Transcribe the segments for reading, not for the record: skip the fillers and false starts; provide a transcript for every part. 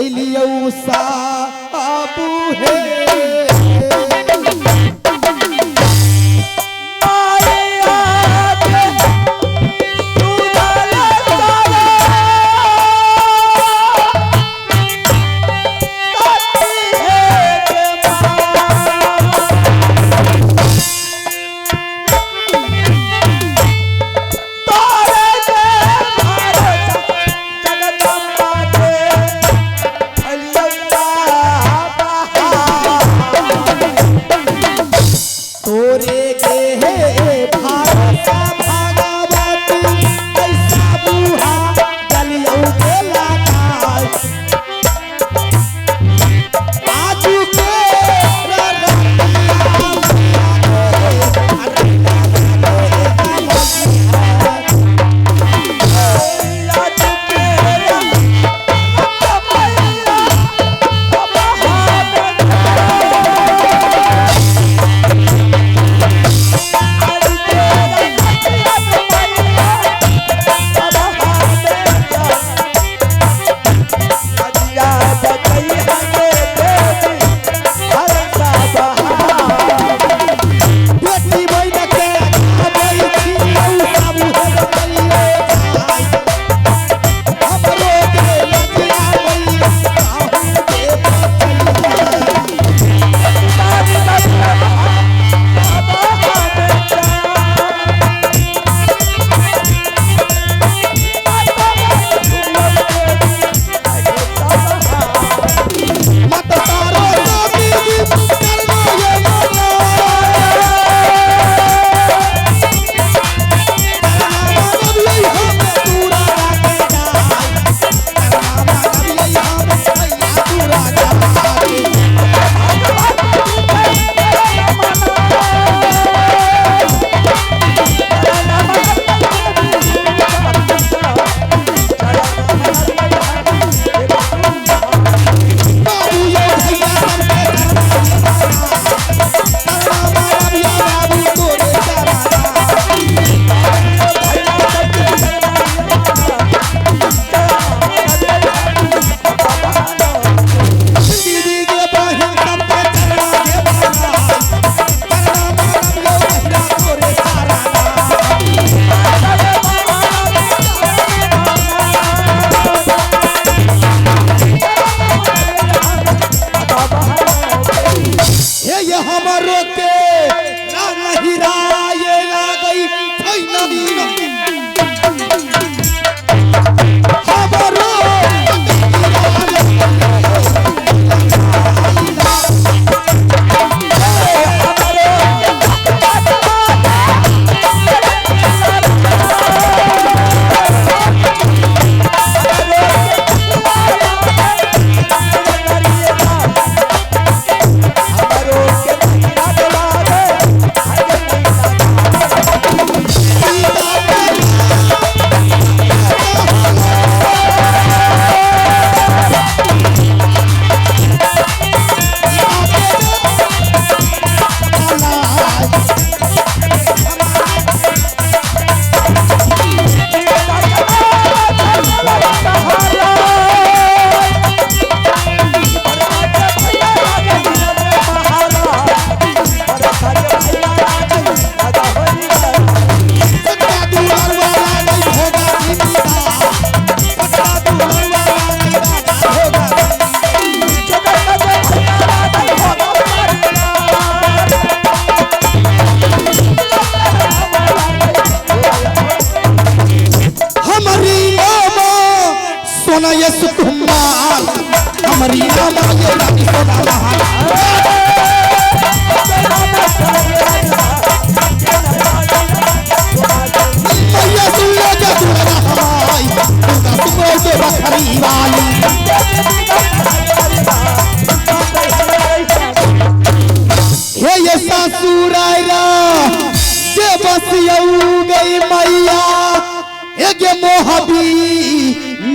अलियो साबू है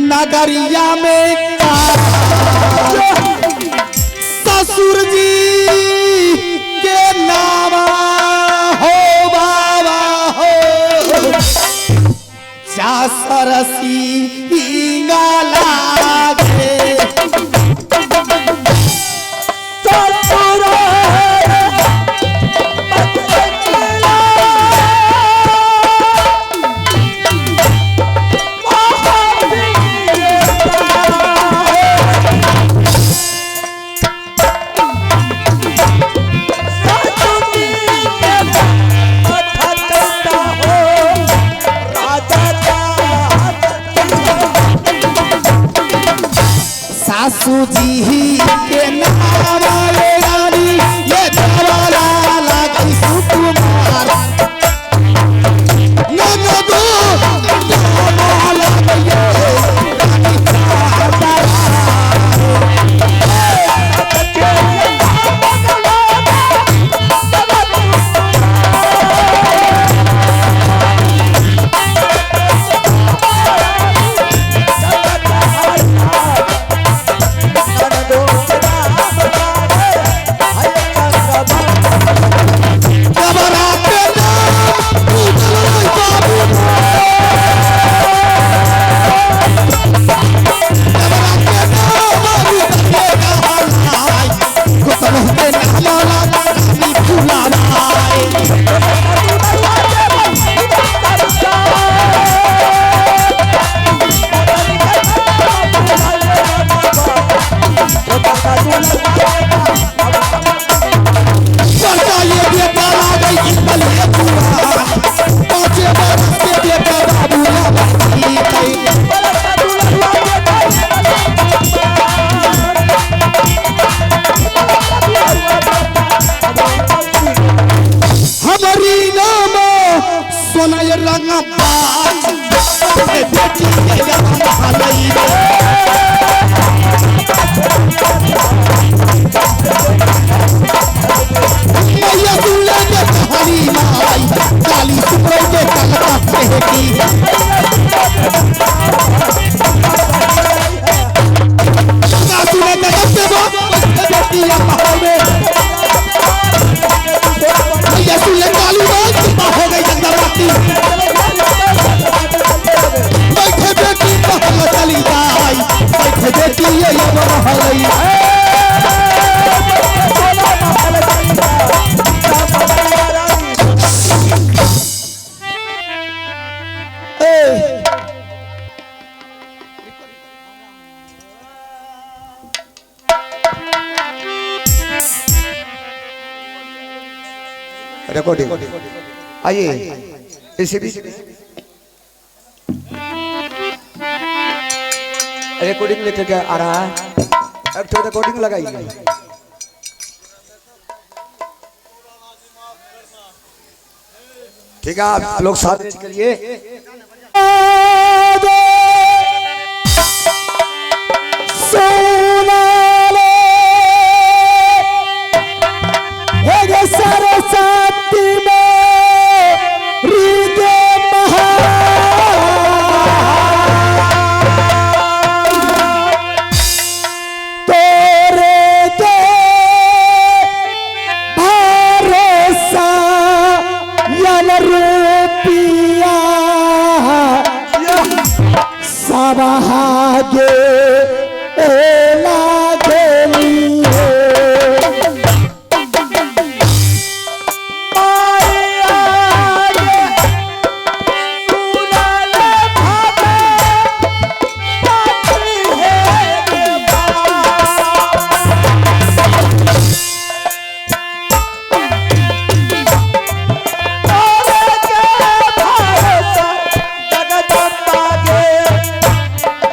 नगरिया में ससुर जी के नाम हो बाबा हो जा सरसी लागे सासू जी के नाम रानी ये देवाला लगी सुकुमार ननदो नाम लगी रानी चाहता रिकॉर्डिंग आइए इसी रिकॉर्डिंग लेकर के आ रहा है एक तो रिकॉर्डिंग लगाइए ठीक है आप लोग साथ करिए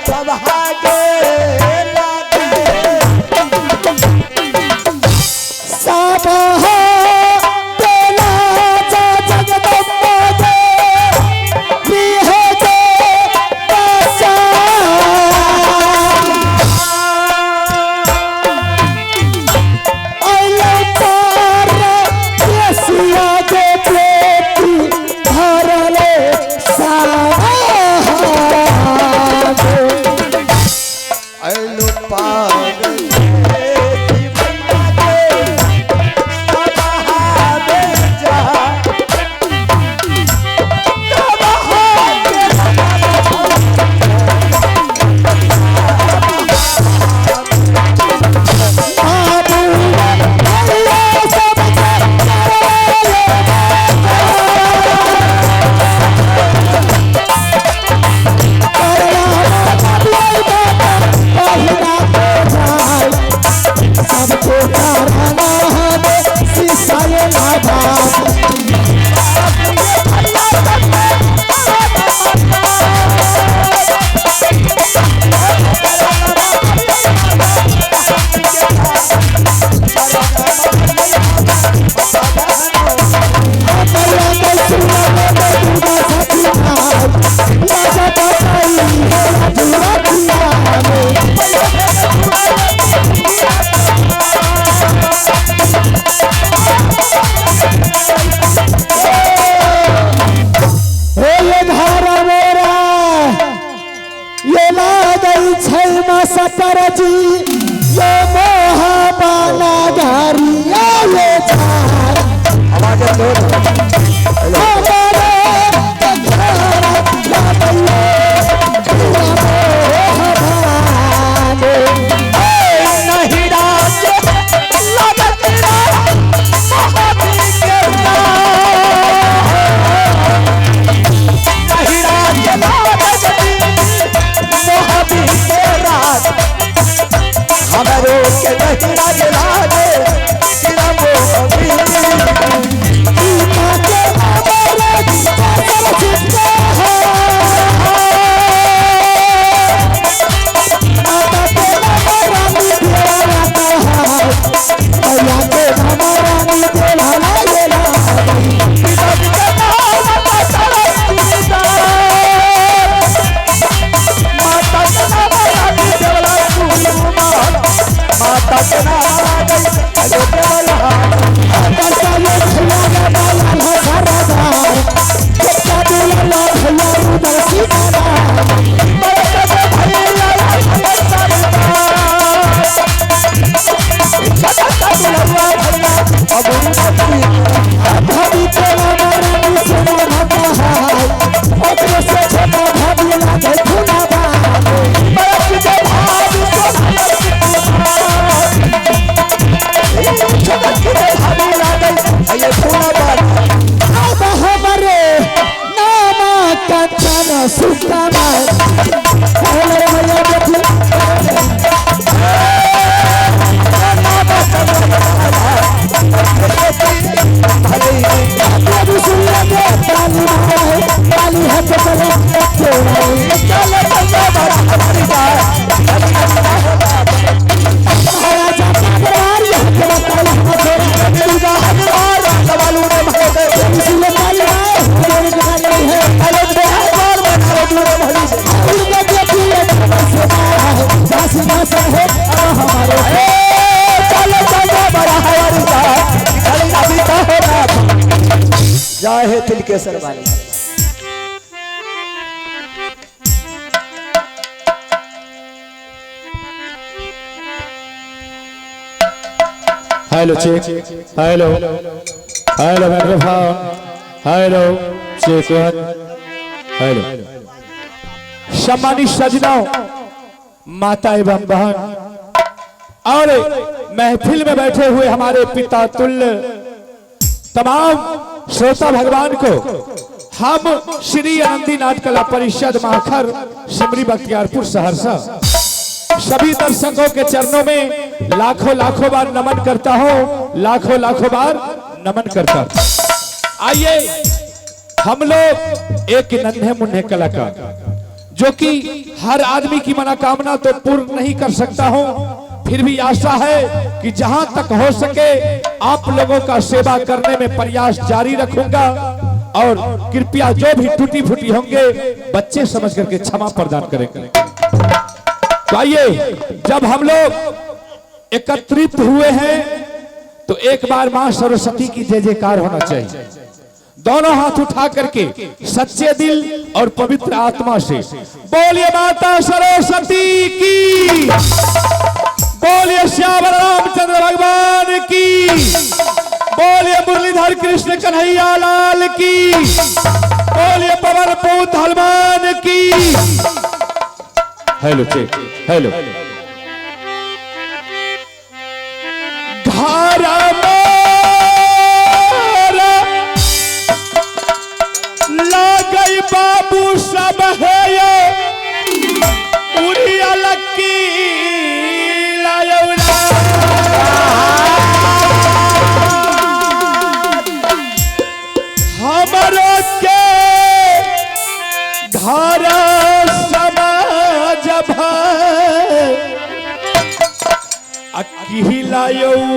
सब हागे लागे सतर जी ये मोहबाना घरिया ये चार आवाज दो हमारे घरा लाबले मोहबाने नहीं राज लगतरा महाबी के नहीं राज लगतरी महाबी के राज हमारे के नहीं राज लागे सिरा मोहबी सीता के हमारे सतर चित्ते हैं माता के हमारा मिठेरा रहता है भैया के हमारा मिठेरा लागेला माता के नाम जय हे तिलकेश्वर वाली hello check hello hello microphone hello check hello सम्मानित सजनाओं माता एवं बहन और महफिल में बैठे हुए हमारे पिता तुल्य तमाम श्रोता भगवान को हम श्री आनंदी नाट कला परिषद माखर सिमरी बख्तियारपुर सहरसा सभी दर्शकों के चरणों में लाखों लाखों बार नमन करता हूं, लाखों लाखों बार नमन करता हूं। आइए हम लोग एक नन्हे मुन्ने कलाकार जो कि हर आदमी की मनोकामना तो पूर्ण नहीं कर सकता हूं, फिर भी आशा है कि जहां तक हो सके आप लोगों का सेवा करने में प्रयास जारी रखूंगा और कृपया जो भी टूटी फूटी होंगे बच्चे समझ करके क्षमा प्रदान करेंगे। तो आइए जब हम लोग एकत्रित हुए हैं तो एक बार मां सरस्वती की जय जयकार होना चाहिए। दोनों हाथ उठा करके सच्चे दिल और पवित्र आत्मा से बोलिए माता सरस्वती की, बोलिए श्याम रामचंद्र भगवान की, बोलिए मुरलीधर कृष्ण कन्हैया लाल की, बोलिए पवन पूत हनुमान की। हेलो चेक हेलो धारा ला गई बाबू सब है ये पूरी अलग की लायौला हमारो के धारा समाज अकिलायौरी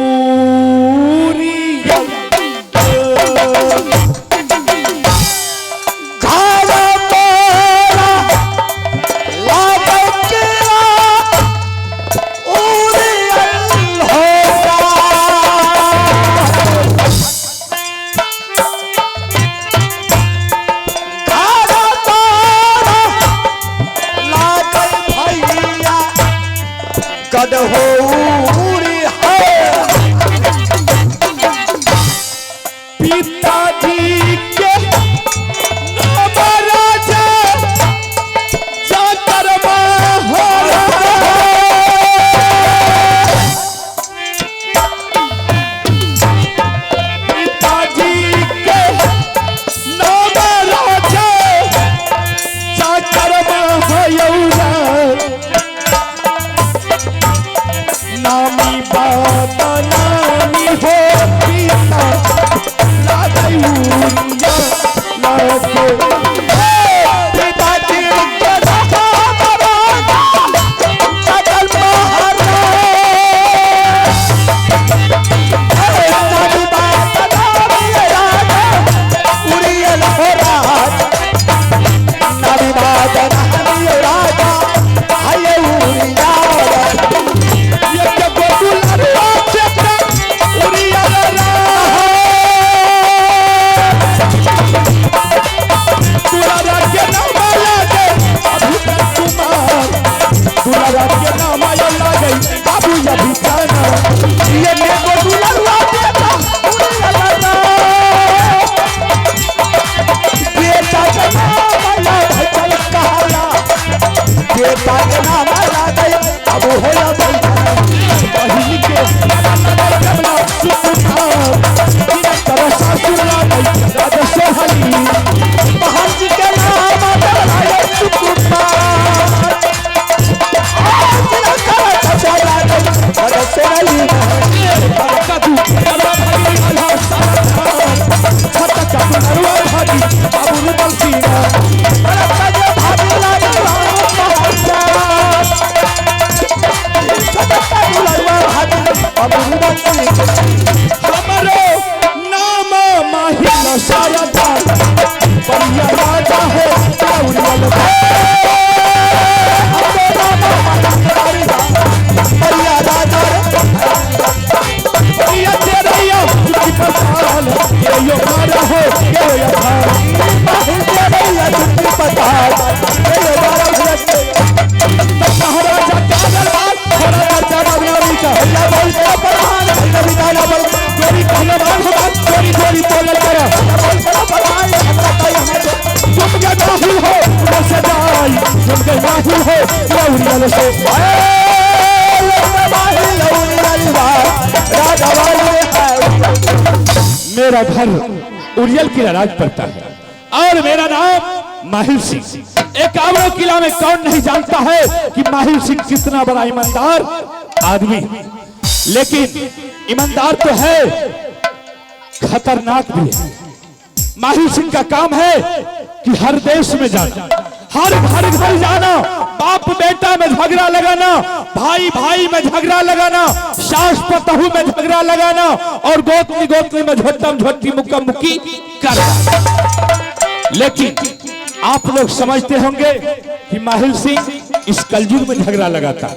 देवता के नाम ला दे अब होला बहिनी के कमला सुकुमार तेरा सासुरा नहीं राजा सोहनी बहन जी के नाम ला सुकुमार तेरा सासुरा नहीं राजा सोहनी कदू कला भागी अल्लाह छत का नरवा भागी बाबू बलसीना बड़ा भागी लागे हमारो नाम माहिल शारदा बढ़िया राजा है बढ़िया राजा ये तेरा यो चुकी पताल ये यो मारा हो ये यो माहिल तेरे या चुकी पताल ये यो मारा हो महाराजा का दरबार थोड़ा राजा बाबूरानी का अल्लाह बोल के परमान अल्लाह विधाना बोल चोरी कहने वाला हो चोरी चोरी बोल करा बोल के परमान अल्लाह का यहां तुम क्या माहिल हो कैसे जाई तुम क्या माहिल हो ये उड़िया से माहिल लौनी वाली बात राजा वाले मेरा घर उरियल किला राज पड़ता है और मेरा नाम माहिल सिंह। एक आवड़ा किला में कौन नहीं जानता है कि माहिल सिंह कितना बड़ा ईमानदार आदमी, लेकिन ईमानदार तो है खतरनाक भी है। माहिल सिंह का काम है कि हर देश में जाना, हर घर जाना, बाप बेटा में झगड़ा लगाना, भाई भाई में झगड़ा लगाना, सास पतहू में झगड़ा लगाना और गोतनी में झोटम झोटी मुक्का मुक्की करना। लेकिन आप लोग समझते होंगे कि माहिल सिंह इस कलयुग में झगड़ा लगाता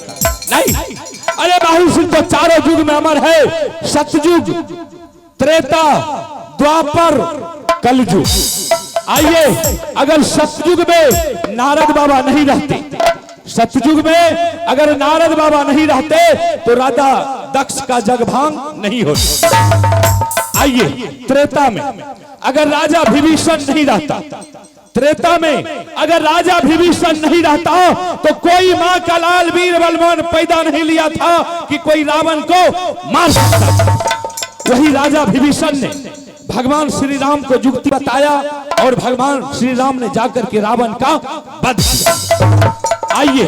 नहीं। अरे माहिल सिंह तो चारों युग में अमर है, सतयुग, त्रेता, द्वापर, कलयुग। आइए, अगर सतयुग में नारद बाबा नहीं रहते, सतयुग में अगर नारद बाबा नहीं रहते तो राजा दक्ष का जगभांग नहीं होता। आइए, त्रेता में अगर राजा विभीषण नहीं रहता, त्रेता में अगर राजा विभीषण नहीं रहता तो कोई मां का लाल वीर बलवान पैदा नहीं लिया था कि कोई रावण को मार सकता। वही राजा विभीषण ने भगवान श्री राम को युक्ति बताया और भगवान श्री राम ने जाकर के रावण का वध किया। आइए,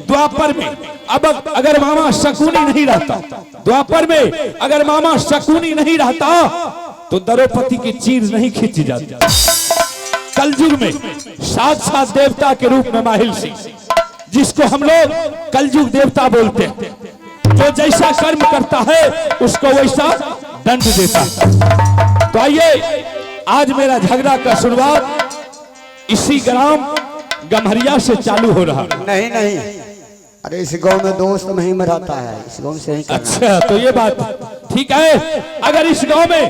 द्वापर में अब अगर मामा शकुनी नहीं रहता, द्वापर में अगर मामा शकुनी नहीं रहता तो द्रौपदी की चीर नहीं खींची जाती। कलयुग में साक्षात देवता के रूप में माहिल सिंह, जिसको हम लोग कलयुग देवता बोलते हैं, जो जैसा कर्म करता है उसको वैसा दंड देता है। तो आइए, आज मेरा झगड़ा का शुरुआत इसी ग्राम गम्हरिया से चालू हो रहा। नहीं, अरे इस गांव में दोस्त नहीं मराता है, इस गांव से ही। अच्छा, तो ये बात ठीक है। अगर इस गांव में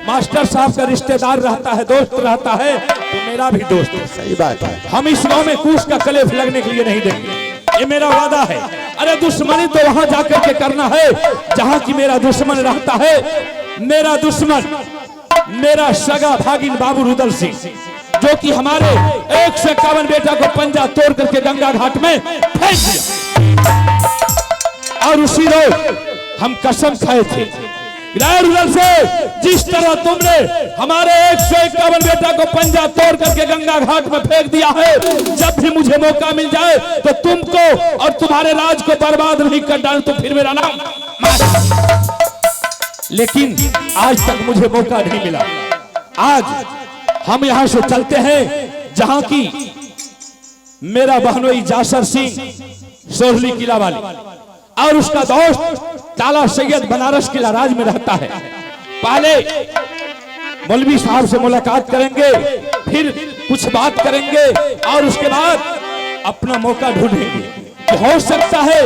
मास्टर साहब का रिश्तेदार रहता है, दोस्त रहता है, तो मेरा भी दोस्त है। सही बात है। हम इस गांव में कूश का कलेफ लगने के लिए नहीं देंगे, ये मेरा वादा है। अरे दुश्मनी तो वहां जाकर के करना है जहां की मेरा दुश्मन रहता है। मेरा दुश्मन मेरा सगा भागिन बाबू रुदल सिंह, जो कि हमारे 151 बेटा को पंजा तोड़ करके गंगा घाट में फेंक दिया, और उसी रोज हम कसम खाए थे रुदल से, जिस तरह तुमने हमारे 151 बेटा को पंजा तोड़ करके गंगा घाट में फेंक दिया है, जब भी मुझे मौका मिल जाए तो तुमको और तुम्हारे राज को बर्बाद नहीं कर डाल तो फिर मेरा नाम। लेकिन आज तक मुझे मौका नहीं मिला। आज हम यहां से चलते हैं जहां की मेरा बहनोई जासर सिंह सोहली किला वाली और उसका दोस्त ताला सैयद बनारस किला राज में रहता है। पहले मौलवी साहब से मुलाकात करेंगे, फिर कुछ बात करेंगे और उसके बाद अपना मौका ढूंढेंगे कि हो सकता है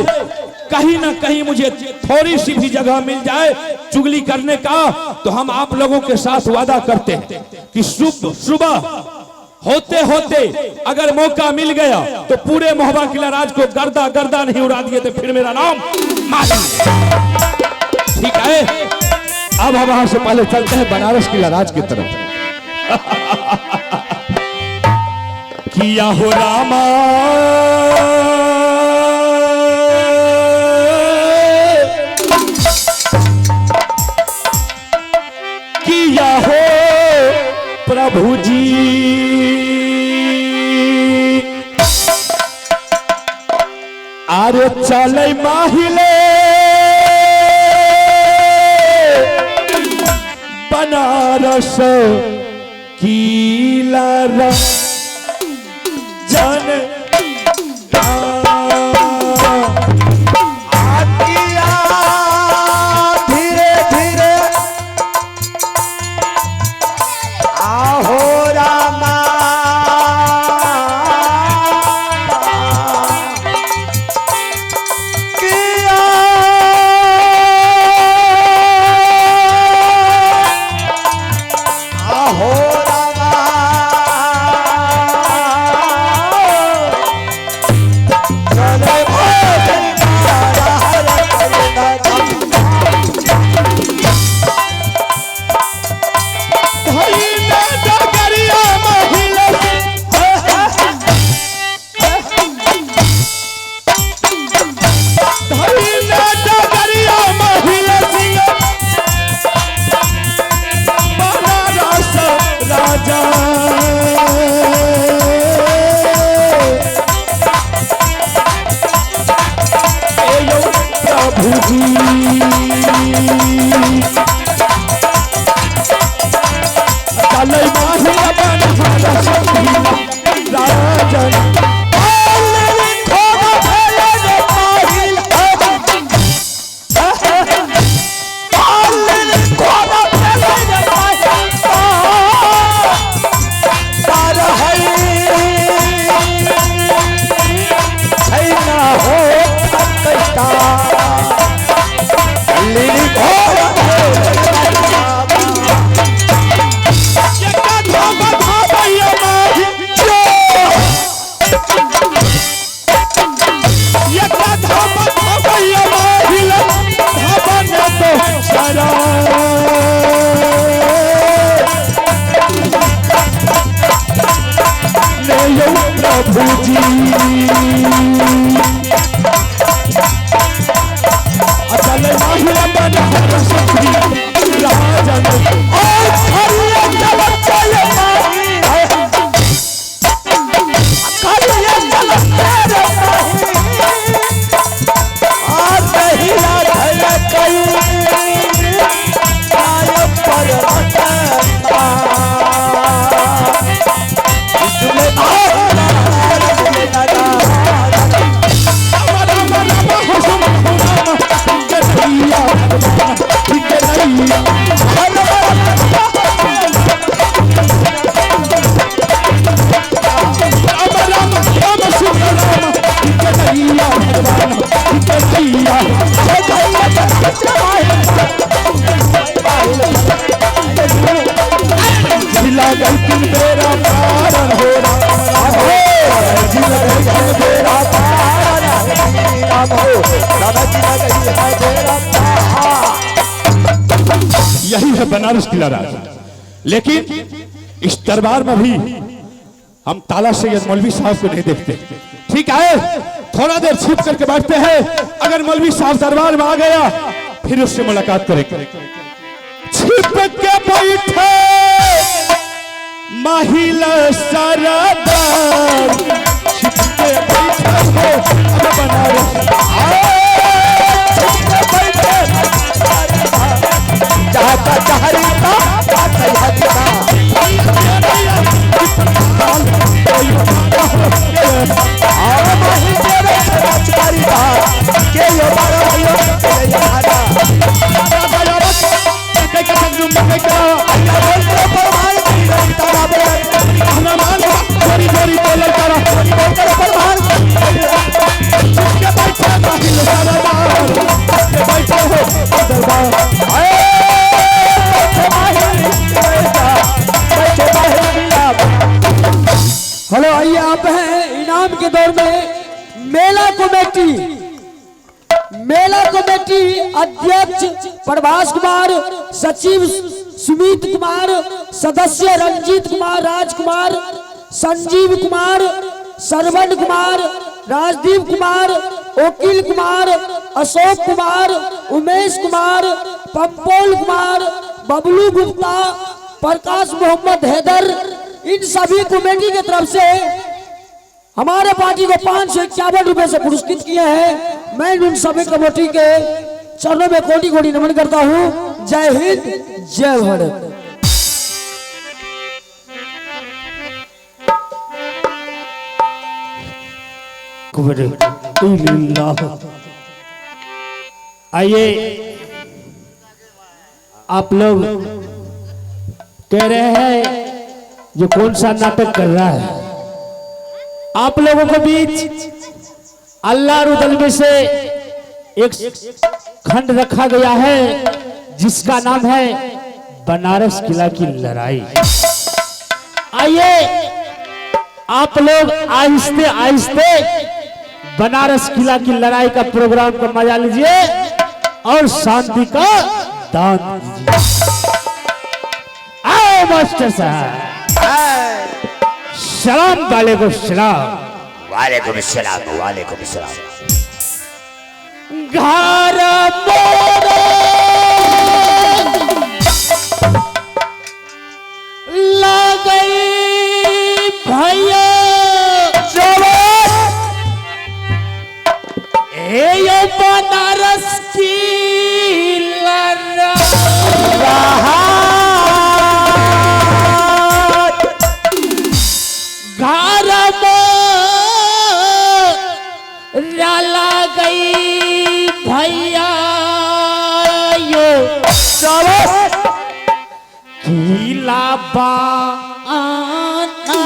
कहीं ना कहीं मुझे थोड़ी सी भी जगह मिल जाए चुगली करने का, तो हम आप लोगों के साथ वादा करते हैं कि सुबह होते होते अगर मौका मिल गया तो पूरे मोहबा किला राज को गर्दा गर्दा नहीं उड़ा दिए तो फिर मेरा नाम माही। ठीक है, अब हम वहां से पहले चलते हैं बनारस किला राज की तरफ। किया हो रामा प्रभु जी आरे चले माहिले बनारस किला जन धीरे धीरे आहो रामा किया आहो रामा चले यही है बनारस किला राज। लेकिन इस दरबार में भी हम ताला सैयद मौलवी साहब को नहीं देखते। ठीक है, थोड़ा देर छिप करके बैठते हैं, अगर मौलवी साहब दरबार में आ गया फिर उससे मुलाकात करेंगे। छिप के बैठे महिला सरदार, छिप के बैठे हो बनारस चाहता चाहता हेलो, आइए आप हैं इनाम के दौर में मेला कमेटी अध्यक्ष प्रभास कुमार, सचिव सुमित कुमार, सदस्य रंजीत कुमार, राजकुमार, संजीव कुमार, सरवण कुमार, राजदीप कुमार, वकील कुमार, अशोक कुमार, उमेश कुमार, पंपोल कुमार, बबलू गुप्ता, प्रकाश मोहम्मद हैदर, इन सभी कमेटी की तरफ से हमारे पार्टी को 551 रुपए से पुरस्कृत किए हैं। मैं उन सभी कमेटी के चरणों में कोटि कोटि नमन करता हूं। जय हिंद, जय भारत। आइए, आप लोग कह रहे हैं जो कौन सा नाटक कर रहा है। आप लोगों के बीच अल्लाह रुदल में से एक खंड रखा गया है जिसका नाम है बनारस किला की लड़ाई। आइए, आप लोग आहिस्ते आहिस्ते बनारस किला की लड़ाई का प्रोग्राम का मजा लीजिए और शांति का दान दीजिए। आओ मास्टर साहब, सलाम वालेकुम सलाम। वालेकुम सलाम, वालेकुम सलाम। घर मोरे लगई भैया ये बनारस की लड़ाई घर डाला गई भैया यो किला बाना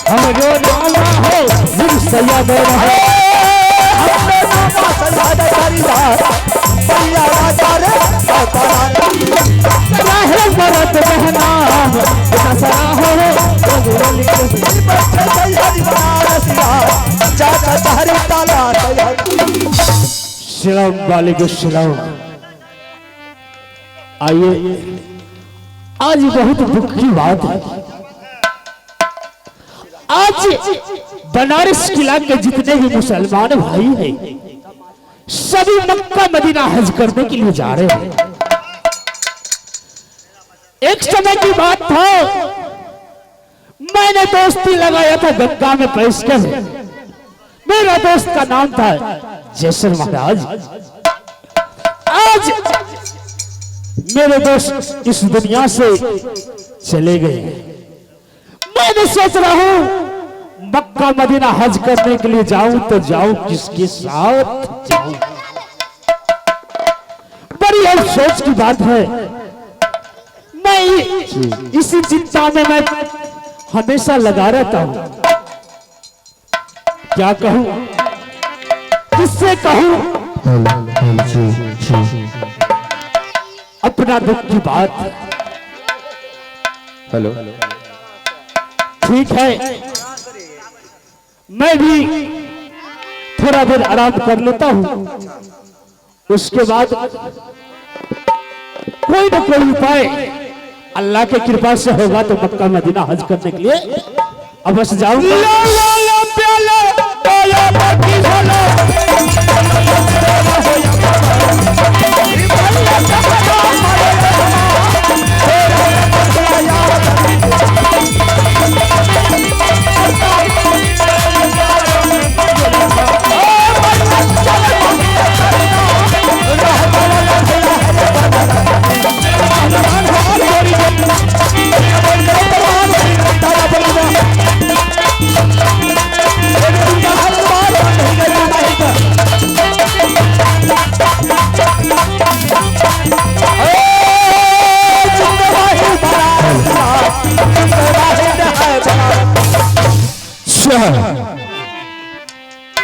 हमरो नाला है सैयद रहे अपने नामा सैयद करीदार भैया राजा रे रहे मरद बहना सरा हो सैयद बनारसिया चाचा तहरी ताला सैयद। सलाम वालेकुम सलाम। आइए, आज बहुत दुख की बात है। आज बनारस किला के जितने भी मुसलमान भाई हैं सभी मक्का मदीना हज करने के लिए जा रहे हैं। एक समय की बात था, मैंने दोस्ती लगाया था गंगा में पैसकर। मेरा दोस्त का नाम था जैसर महाराज। आज मेरे दोस्त इस दुनिया से चले गए। मैंने सोच रहा हूं मक्का मदीना हज करने के लिए जाऊं तो जाऊं किसके साथ जाऊं। बड़ी अफसोस की बात है, मैं इसी चिंता में मैं हमेशा लगा रहता हूं। क्या कहूं, किससे कहूं अपना दुख की बात। हेलो, ठीक है, मैं भी थोड़ा देर आराम कर लेता हूं, उसके बाद कोई न कोई उपाय अल्लाह के कृपा से होगा तो मक्का मदीना हज करने के लिए अवश्य जाऊंगा।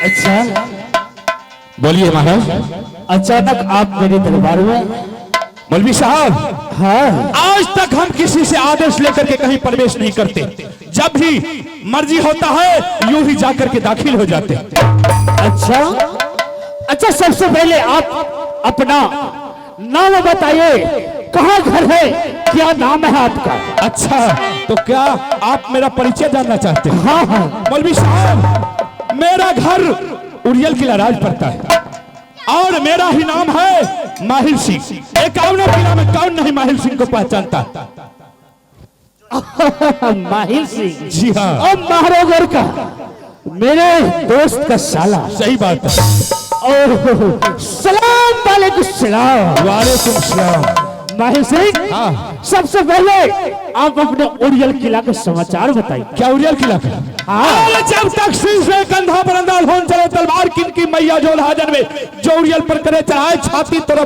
अच्छा बोलिए महाराज। अचानक आप मेरे दरबार में। मौलवी साहब, हाँ, आज तक हम किसी से आदेश लेकर के कहीं प्रवेश नहीं करते। जब भी मर्जी होता है यूं ही जाकर के दाखिल हो जाते। अच्छा अच्छा, सबसे पहले आप अपना नाम बताइए, कहाँ घर है, क्या नाम है आपका? अच्छा, तो क्या आप मेरा परिचय जानना चाहते हैं? हाँ हाँ। मौलवी साहब, मेरा घर उड़ियल किला राज पड़ता है और मेरा ही नाम है माहिर सिंह। एकावनों किला में कौन नहीं माहिर सिंह को पहचानता? माहिर सिंह? जी हाँ। और महारोगर का मेरे दोस्त का साला। सही बात है। ओह, सलाम वालेकुम सलाम। वालेकुम सलाम। माहिर सिंह, हाँ। सबसे पहले आप अपने उड़ियल किला के समाचार बताइए। क्या उड़ियल किला का? हाँ। जब तक सिर से कंधा पर अंदाज होन चले तलवार किनकी मैया जो हाजर में जो उड़ियल पर करे चढ़ाए छाती तरफ